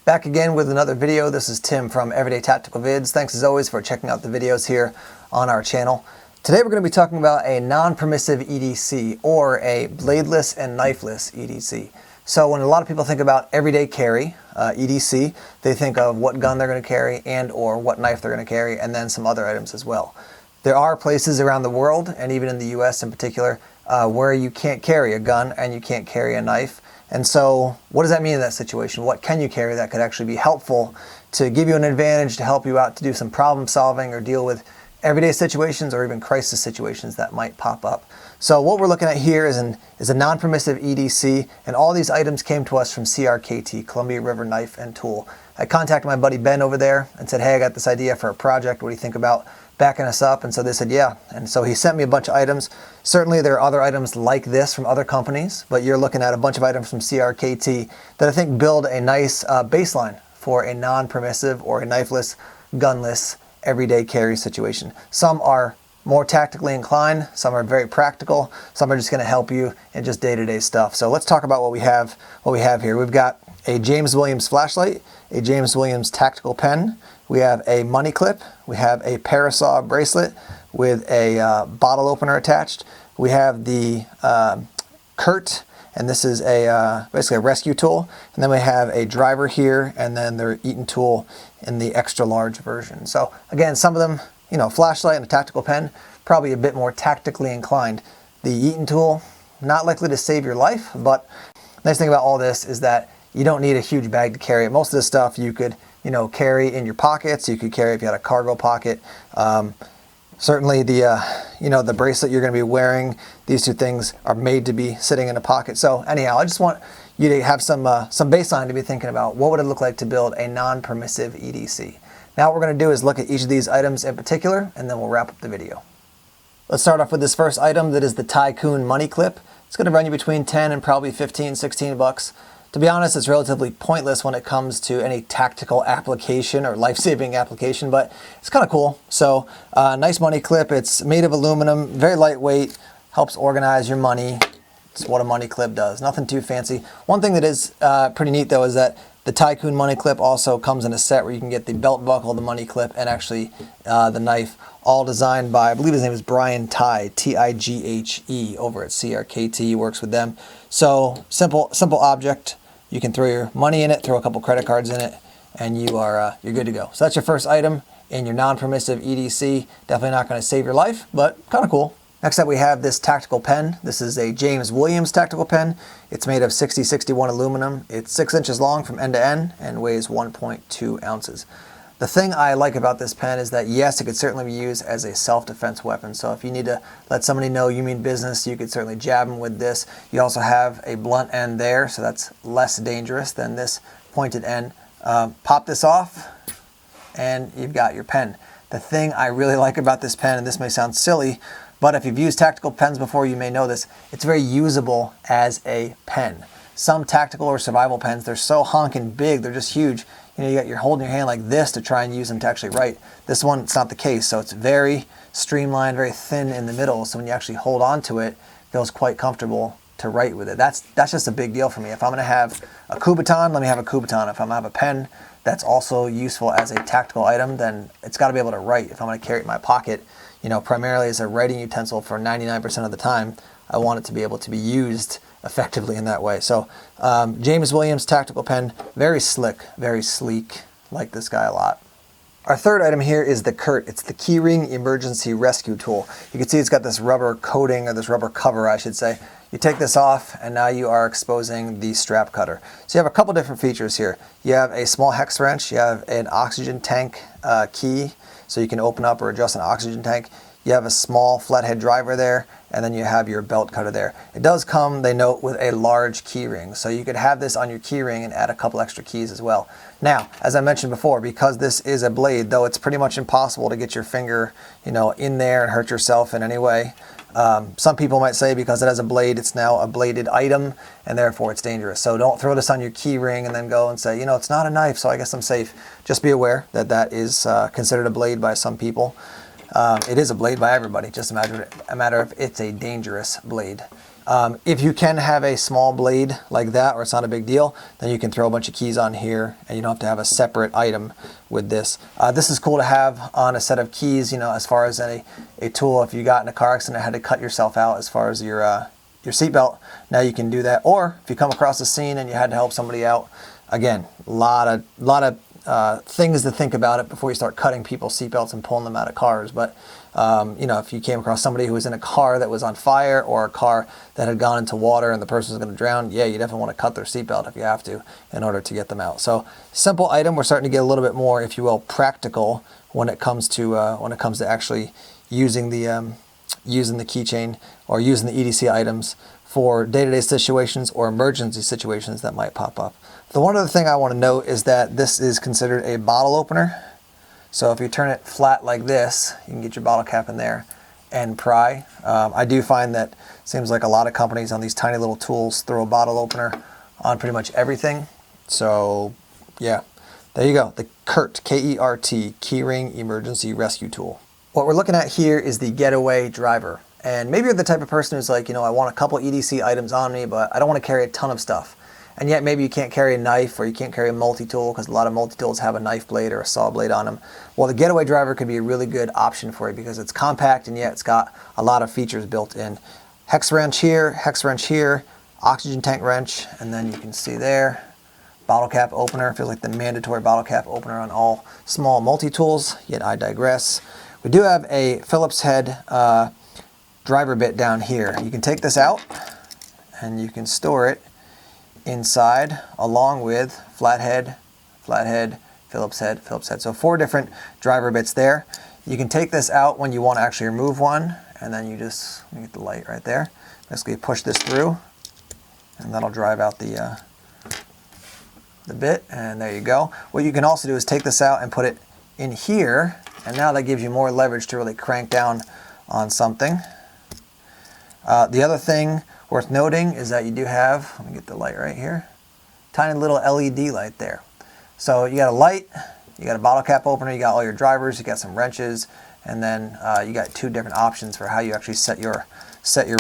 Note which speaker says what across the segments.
Speaker 1: Back again with another video. This is Tim from Everyday Tactical Vids. Thanks as always for checking out the videos here on our channel. Today we're going to be talking about a non-permissive EDC, or a bladeless and knifeless EDC. So when a lot of people think about everyday carry, EDC, they think of what gun they're going to carry and or what knife they're going to carry, and then some other items as well. There are places around the world, and even in the US in particular, where you can't carry a gun and you can't carry a knife. And so what does that mean in that situation? What can you carry that could actually be helpful to give you an advantage, to help you out to do some problem solving or deal with everyday situations or even crisis situations that might pop up? So what we're looking at here is a non-permissive EDC, and all these items came to us from CRKT, Columbia River Knife and Tool. I contacted my buddy Ben over there and said, hey, I got this idea for a project. What do you think about backing us up? And so they said, yeah. And so he sent me a bunch of items. Certainly there are other items like this from other companies, but you're looking at a bunch of items from CRKT that I think build a nice baseline for a non-permissive or a knifeless, gunless, everyday carry situation. Some are more tactically inclined, some are very practical, some are just going to help you in just day-to-day stuff. So let's talk about what we have here. We've got a James Williams flashlight, a James Williams tactical pen, we have a money clip, we have a Parasaw bracelet with a bottle opener attached, we have the K.E.R.T, and this is basically a rescue tool, and then we have a driver here, and then their Eaton tool in the extra large version. So again, some of them, you know, flashlight and a tactical pen, probably a bit more tactically inclined. The Eaton tool, not likely to save your life, but the nice thing about all this is that you don't need a huge bag to carry it. Most of this stuff you could, you know, carry in your pockets. You could carry if you had a cargo pocket. Certainly the bracelet you're going to be wearing, these two things are made to be sitting in a pocket. So anyhow, I just want you to have some baseline to be thinking about what would it look like to build a non-permissive EDC. Now what we're going to do is look at each of these items in particular, and then we'll wrap up the video. Let's start off with this first item, that is the Tycoon money clip. It's going to run you between 10 and probably 15, 16 bucks. To be honest, it's relatively pointless when it comes to any tactical application or life-saving application, but it's kind of cool. So nice money clip. It's made of aluminum, very lightweight, helps organize your money. It's what a money clip does. Nothing too fancy. One thing that is pretty neat though is that the Tycoon money clip also comes in a set where you can get the belt buckle, the money clip, and actually the knife, all designed by, I believe his name is Brian Tighe, T-I-G-H-E, over at CRKT. He works with them. So simple object. You can throw your money in it, throw a couple credit cards in it, and you're good to go. So that's your first item in your non-permissive EDC. Definitely not going to save your life, but kind of cool. Next up we have this tactical pen. This is a James Williams tactical pen. It's made of 6061 aluminum. It's 6 inches long from end to end and weighs 1.2 ounces. The thing I like about this pen is that yes, it could certainly be used as a self-defense weapon. So if you need to let somebody know you mean business, you could certainly jab them with this. You also have a blunt end there, so that's less dangerous than this pointed end. Pop this off and you've got your pen. The thing I really like about this pen, and this may sound silly, but if you've used tactical pens before, you may know this, it's very usable as a pen. Some tactical or survival pens, they're so honking big, they're just huge. You know, you're holding your hand like this to try and use them to actually write. This one, it's not the case, so it's very streamlined, very thin in the middle, so when you actually hold on to it, it feels quite comfortable to write with it. That's just a big deal for me. If I'm going to have a coup baton, let me have a coup baton. If I'm going to have a pen that's also useful as a tactical item, then it's got to be able to write. If I'm going to carry it in my pocket, you know, primarily as a writing utensil for 99% of the time, I want it to be able to be used effectively in that way. So James Williams tactical pen, very slick, very sleek. Like this guy a lot. Our third item here is the K.E.R.T. It's the Keyring Emergency Rescue Tool. You can see it's got this rubber coating, or this rubber cover I should say. You take this off and now you are exposing the strap cutter. So you have a couple different features here. You have a small hex wrench, you have an oxygen tank key, so you can open up or adjust an oxygen tank. You have a small flathead driver there, and then you have your belt cutter there. It does come, they note, with a large key ring. So you could have this on your key ring and add a couple extra keys as well. Now, as I mentioned before, because this is a blade, though it's pretty much impossible to get your finger, you know, in there and hurt yourself in any way. Some people might say because it has a blade, it's now a bladed item, and therefore it's dangerous. So don't throw this on your key ring and then go and say, you know, it's not a knife, so I guess I'm safe. Just be aware that that is considered a blade by some people. It is a blade by everybody, just a matter of it's a dangerous blade. If you can have a small blade like that, or it's not a big deal, then you can throw a bunch of keys on here and you don't have to have a separate item with this. This is cool to have on a set of keys, you know, as far as a tool. If you got in a car accident and had to cut yourself out as far as your seatbelt, now you can do that. Or if you come across a scene and you had to help somebody out, again, a lot of things to think about it before you start cutting people's seatbelts and pulling them out of cars. But you know, if you came across somebody who was in a car that was on fire, or a car that had gone into water and the person was going to drown, yeah, you definitely want to cut their seatbelt if you have to in order to get them out. So simple item. We're starting to get a little bit more, if you will, practical when it comes to actually using the keychain or using the EDC items for day-to-day situations or emergency situations that might pop up. The one other thing I want to note is that this is considered a bottle opener. So if you turn it flat like this, you can get your bottle cap in there and pry. I do find that it seems like a lot of companies on these tiny little tools throw a bottle opener on pretty much everything. So yeah, there you go. The K.E.R.T, K-E.R.T, Keyring Emergency Rescue Tool. What we're looking at here is the Getaway Driver. And maybe you're the type of person who's like, you know, I want a couple EDC items on me, but I don't want to carry a ton of stuff. And yet maybe you can't carry a knife, or you can't carry a multi-tool, because a lot of multi-tools have a knife blade or a saw blade on them. Well, the Getaway Driver could be a really good option for you because it's compact and yet it's got a lot of features built in. Hex wrench here, oxygen tank wrench, and then you can see there, bottle cap opener. Feels like the mandatory bottle cap opener on all small multi-tools, yet I digress. We do have a Phillips head driver bit down here. You can take this out and you can store it inside along with flathead, Phillips head. So 4 different driver bits there. You can take this out when you want to actually remove one, and then you just, let me get the light right there. Basically push this through and that'll drive out the bit, and there you go. What you can also do is take this out and put it in here, and now that gives you more leverage to really crank down on something. The other thing worth noting is that you do have, let me get the light right here, tiny little LED light there. So you got a light, you got a bottle cap opener, you got all your drivers, you got some wrenches, and then you got 2 different options for how you actually set your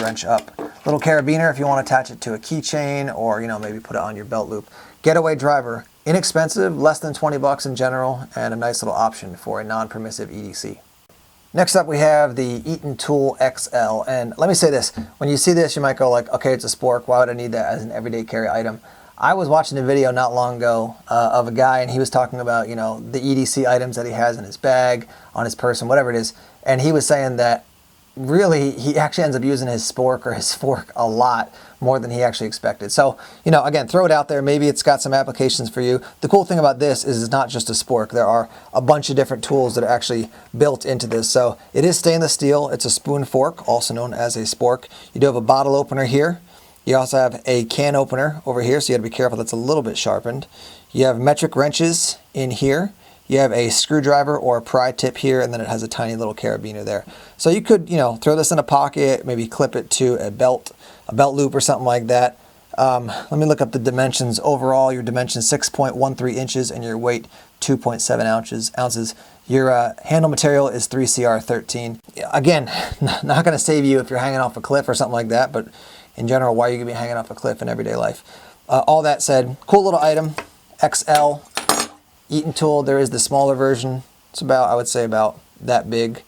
Speaker 1: wrench up. Little carabiner if you want to attach it to a keychain, or, you know, maybe put it on your belt loop. Getaway Driver, inexpensive, less than 20 bucks in general, and a nice little option for a non-permissive EDC. Next up we have the Eaton Tool XL, and let me say this, when you see this you might go like, okay, it's a spork, why would I need that as an everyday carry item? I was watching a video not long ago of a guy, and he was talking about, you know, the EDC items that he has in his bag, on his person, whatever it is, and he was saying that really he actually ends up using his spork or his fork a lot more than he actually expected. So, you know, again, throw it out there. Maybe it's got some applications for you. The cool thing about this is it's not just a spork. There are a bunch of different tools that are actually built into this. So it is stainless steel. It's a spoon fork, also known as a spork. You do have a bottle opener here. You also have a can opener over here, so you got to be careful that's a little bit sharpened. You have metric wrenches in here. You have a screwdriver or a pry tip here, and then it has a tiny little carabiner there. So you could, you know, throw this in a pocket, maybe clip it to a belt loop or something like that. Let me look up the dimensions. Overall, your dimension 6.13 inches and your weight 2.7 ounces. Your handle material is 3CR13. Again, not going to save you if you're hanging off a cliff or something like that, but in general, why are you going to be hanging off a cliff in everyday life? All that said, cool little item, XL. Eaton Tool, there is the smaller version. It's about, I would say, about that big.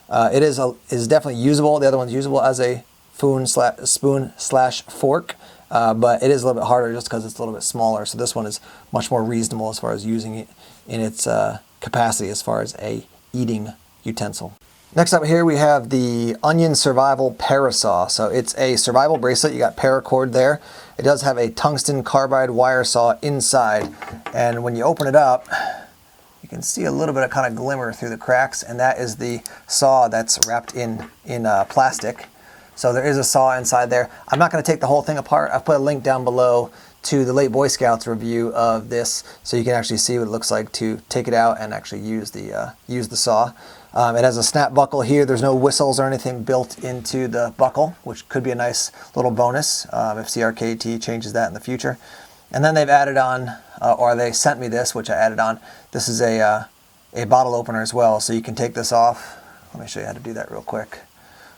Speaker 1: It is definitely usable. The other one's usable as a spoon slash fork, but it is a little bit harder just because it's a little bit smaller. So this one is much more reasonable as far as using it in its capacity as far as a eating utensil. Next up here we have the Onion Survival Parasaw. So it's a survival bracelet. You got paracord there. It does have a tungsten carbide wire saw inside, and when you open it up, you can see a little bit of kind of glimmer through the cracks, and that is the saw that's wrapped in plastic. So there is a saw inside there. I'm not going to take the whole thing apart. I've put a link down below to the late Boy Scouts review of this, so you can actually see what it looks like to take it out and actually use the saw. It has a snap buckle here. There's no whistles or anything built into the buckle, which could be a nice little bonus if CRKT changes that in the future. And then they've added on, or they sent me this, which I added on. This is a bottle opener as well, so you can take this off. Let me show you how to do that real quick.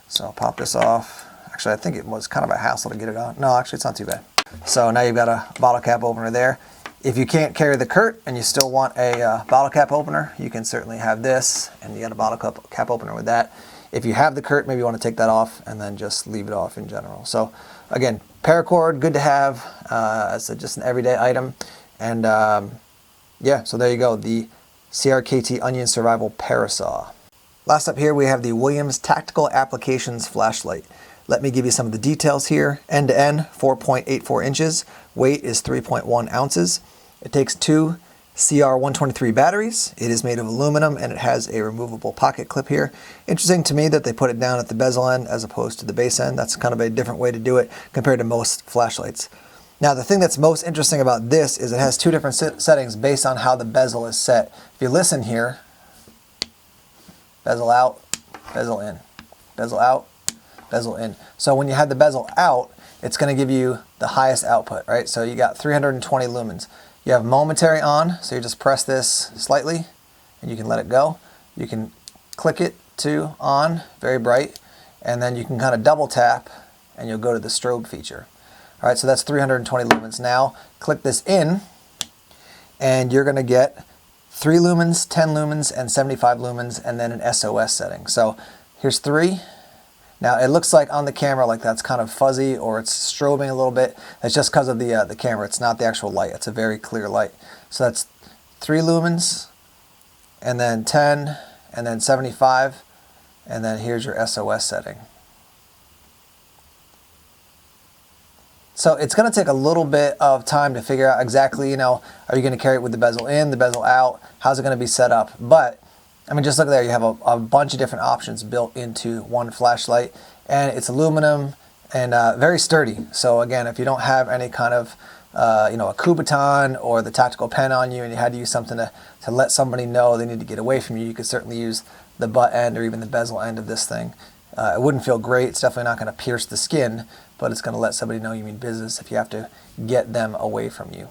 Speaker 1: So I'll pop this off. Actually, I think it was kind of a hassle to get it on. No, actually, it's not too bad. So now you've got a bottle cap opener there. If you can't carry the K.E.R.T and you still want a bottle cap opener, you can certainly have this, and you got a bottle cap opener with that. If you have the K.E.R.T, maybe you want to take that off and then just leave it off in general. So again, paracord, good to have as just an everyday item. And yeah, so there you go, the CRKT Onion Survival Parasaw. Last up here, we have the Williams Tactical Applications Flashlight. Let me give you some of the details here. End to end, 4.84 inches. Weight is 3.1 ounces. It takes two CR123 batteries. It is made of aluminum and it has a removable pocket clip here. Interesting to me that they put it down at the bezel end as opposed to the base end. That's kind of a different way to do it compared to most flashlights. Now the thing that's most interesting about this is it has two different settings based on how the bezel is set. If you listen here, bezel out, bezel in, bezel out, bezel in. So when you have the bezel out, it's going to give you the highest output, right? So you got 320 lumens. You have momentary on, so you just press this slightly and you can let it go. You can click it to on, very bright, and then you can kind of double tap and you'll go to the strobe feature. All right, so that's 320 lumens. Now click this in and you're going to get 3 lumens, 10 lumens, and 75 lumens, and then an SOS setting. So here's 3. Now it looks like on the camera like that's kind of fuzzy or it's strobing a little bit. It's just because of the camera. It's not the actual light. It's a very clear light. So that's 3 lumens, and then 10, and then 75, and then here's your SOS setting. So it's going to take a little bit of time to figure out exactly, are you going to carry it with the bezel in, the bezel out? How's it going to be set up? But, I mean, just look there. You have a bunch of different options built into one flashlight. And it's aluminum and very sturdy. So, again, if you don't have any kind of, a Kubotan or the tactical pen on you and you had to use something to let somebody know they need to get away from you, you could certainly use the butt end or even the bezel end of this thing. It wouldn't feel great. It's definitely not going to pierce the skin, but it's going to let somebody know you mean business if you have to get them away from you.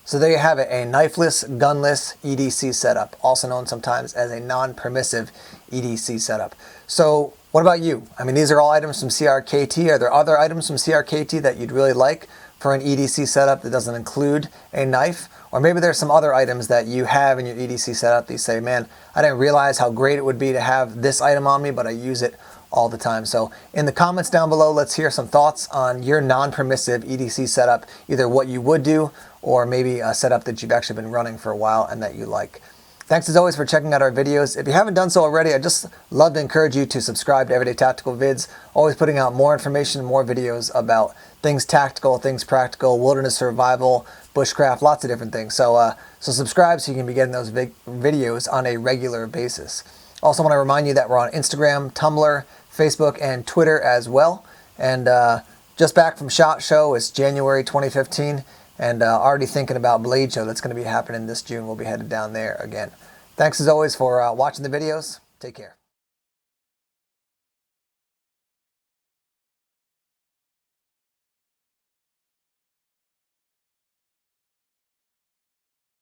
Speaker 1: So there you have it, a knifeless, gunless EDC setup, also known sometimes as a non-permissive EDC setup. So what about you? I mean, these are all items from CRKT. Are there other items from CRKT that you'd really like for an EDC setup that doesn't include a knife? Or maybe there's some other items that you have in your EDC setup that you say, man, I didn't realize how great it would be to have this item on me, but I use it all the time. So in the comments down below, let's hear some thoughts on your non-permissive EDC setup, either what you would do or maybe a setup that you've actually been running for a while and that you like. Thanks as always for checking out our videos. If you haven't done so already, I'd just love to encourage you to subscribe to Everyday Tactical Vids. Always putting out more information, more videos about things tactical, things practical, wilderness survival, bushcraft, lots of different things. So subscribe so you can be getting those videos on a regular basis. Also want to remind you that we're on Instagram, Tumblr, Facebook, and Twitter as well. And just back from SHOT Show, it's January 2015, and already thinking about Blade Show that's going to be happening this June. We'll be headed down there again. Thanks as always for watching the videos. Take care.